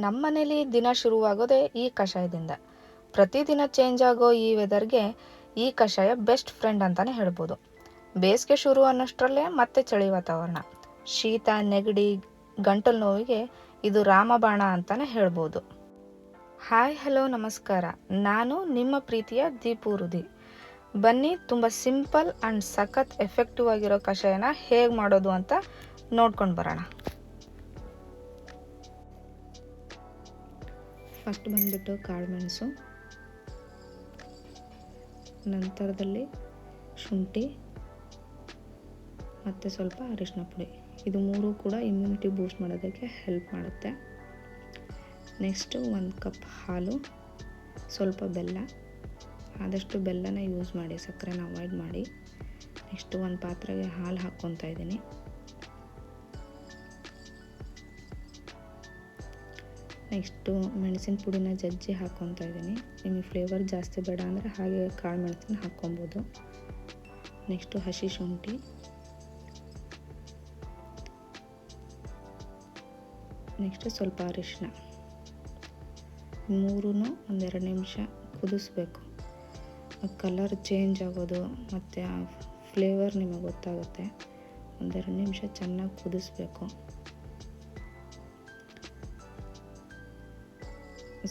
ನಮ್ಮ ಮನೇಲಿ ದಿನ ಶುರುವಾಗೋದೇ ಈ ಕಷಾಯದಿಂದ. ಪ್ರತಿದಿನ ಚೇಂಜ್ ಆಗೋ ಈ ವೆದರ್ಗೆ ಈ ಕಷಾಯ ಬೆಸ್ಟ್ ಫ್ರೆಂಡ್ ಅಂತಲೇ ಹೇಳ್ಬೋದು. ಬೇಸಿಗೆ ಶುರು ಅನ್ನೋಷ್ಟರಲ್ಲೇ ಮತ್ತೆ ಚಳಿ ವಾತಾವರಣ, ಶೀತ, ನೆಗಡಿ, ಗಂಟಲು ನೋವಿಗೆ ಇದು ರಾಮಬಾಣ ಅಂತಲೇ ಹೇಳ್ಬೋದು. ಹಾಯ್, ಹಲೋ, ನಮಸ್ಕಾರ. ನಾನು ನಿಮ್ಮ ಪ್ರೀತಿಯ ದೀಪು ರುದಿ. ಬನ್ನಿ, ತುಂಬ ಸಿಂಪಲ್ ಆ್ಯಂಡ್ ಸಖತ್ ಎಫೆಕ್ಟಿವ್ ಆಗಿರೋ ಕಷಾಯನ ಹೇಗೆ ಮಾಡೋದು ಅಂತ ನೋಡ್ಕೊಂಡು ಬರೋಣ. ಫಸ್ಟ್ ಬಂದುಬಿಟ್ಟು ಕಾಳುಮೆಣಸು, ನಂತರದಲ್ಲಿ ಶುಂಠಿ ಮತ್ತು ಸ್ವಲ್ಪ ಅರಿಶಿನ ಪುಡಿ. ಇದು ಮೂರು ಕೂಡ ಇಮ್ಯುನಿಟಿ ಬೂಸ್ಟ್ ಮಾಡೋದಕ್ಕೆ ಹೆಲ್ಪ್ ಮಾಡುತ್ತೆ. ನೆಕ್ಸ್ಟು 1 ಕಪ್ ಹಾಲು, ಸ್ವಲ್ಪ ಬೆಲ್ಲ. ಆದಷ್ಟು ಬೆಲ್ಲನ ಯೂಸ್ ಮಾಡಿ, ಸಕ್ಕರೆನ ಅವಾಯ್ಡ್ ಮಾಡಿ. ನೆಕ್ಸ್ಟು ಒಂದು ಪಾತ್ರೆಗೆ ಹಾಲು ಹಾಕ್ಕೊತಾ ಇದ್ದೀನಿ. ನೆಕ್ಸ್ಟು ಮೆಣಸಿನ ಪುಡಿನ ಜಜ್ಜಿ ಹಾಕ್ಕೊತಾ ಇದ್ದೀನಿ. ನಿಮಗೆ ಫ್ಲೇವರ್ ಜಾಸ್ತಿ ಬೇಡ ಅಂದರೆ ಹಾಗೆ ಕಾಳು ಮೆಣಸನ್ನ ಹಾಕ್ಕೊಬೋದು. ನೆಕ್ಸ್ಟು ಹಸಿ ಶುಂಠಿ, ನೆಕ್ಸ್ಟು ಸ್ವಲ್ಪ ಅರಿಶಿನ. ಮೂರೂ 1-2 ನಿಮಿಷ ಕುದಿಸ್ಬೇಕು. ಕಲರ್ ಚೇಂಜ್ ಆಗೋದು ಮತ್ತು ಆ ಫ್ಲೇವರ್ ನಿಮಗೆ ಗೊತ್ತಾಗುತ್ತೆ. 1-2 ನಿಮಿಷ ಚೆನ್ನಾಗಿ ಕುದಿಸ್ಬೇಕು.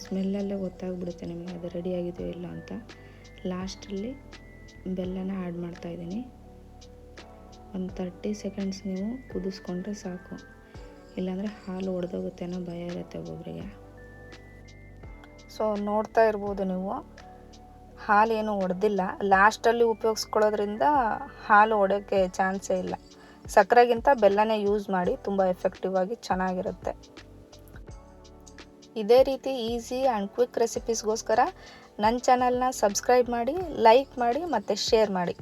ಸ್ಮೆಲ್ಲಲ್ಲೇ ಗೊತ್ತಾಗ್ಬಿಡುತ್ತೆ ನಿಮಗೆ ಅದು ರೆಡಿಯಾಗಿದೆಯೋ ಇಲ್ಲ ಅಂತ. ಲಾಸ್ಟಲ್ಲಿ ಬೆಲ್ಲನ ಆ್ಯಡ್ ಮಾಡ್ತಾಯಿದ್ದೀನಿ. ಒಂದು 30 ಸೆಕೆಂಡ್ಸ್ ನೀವು ಕುದಿಸ್ಕೊಂಡ್ರೆ ಸಾಕು, ಇಲ್ಲಾಂದರೆ ಹಾಲು ಒಡೆದೋಗುತ್ತೆ ಅನ್ನೋ ಭಯ ಇರುತ್ತೆ ಒಬ್ಬೊಬ್ಬರಿಗೆ. ಸೊ ನೋಡ್ತಾ ಇರ್ಬೋದು ನೀವು, ಹಾಲು ಏನು ಒಡೆದಿಲ್ಲ. ಲಾಸ್ಟಲ್ಲಿ ಉಪಯೋಗಿಸ್ಕೊಳ್ಳೋದ್ರಿಂದ ಹಾಲು ಒಡೆಯೋಕ್ಕೆ ಚಾನ್ಸೇ ಇಲ್ಲ. ಸಕ್ಕರೆಗಿಂತ ಬೆಲ್ಲನೇ ಯೂಸ್ ಮಾಡಿ, ತುಂಬ ಎಫೆಕ್ಟಿವ್ ಆಗಿ ಚೆನ್ನಾಗಿರುತ್ತೆ. ಇದೇ ರೀತಿ ಈಸಿ ಆ್ಯಂಡ್ ಕ್ವಿಕ್ ರೆಸಿಪೀಸ್ಗೋಸ್ಕರ ನನ್ನ ಚಾನಲ್ನ ಸಬ್ಸ್ಕ್ರೈಬ್ ಮಾಡಿ, ಲೈಕ್ ಮಾಡಿ ಮತ್ತು ಶೇರ್ ಮಾಡಿ.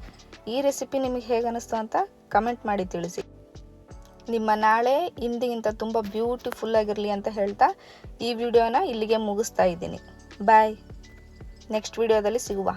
ಈ ರೆಸಿಪಿ ನಿಮಗೆ ಹೇಗೆ ಅನ್ನಿಸ್ತು ಅಂತ ಕಮೆಂಟ್ ಮಾಡಿ ತಿಳಿಸಿ. ನಿಮ್ಮ ನಾಳೆ ಇಂದಿಗಿಂತ ತುಂಬ ಬ್ಯೂಟಿಫುಲ್ ಆಗಿರಲಿ ಅಂತ ಹೇಳ್ತಾ ಈ ವಿಡಿಯೋನ ಇಲ್ಲಿಗೆ ಮುಗಿಸ್ತಾ ಇದ್ದೀನಿ. ಬಾಯ್. ನೆಕ್ಸ್ಟ್ ವಿಡಿಯೋದಲ್ಲಿ ಸಿಗುವ.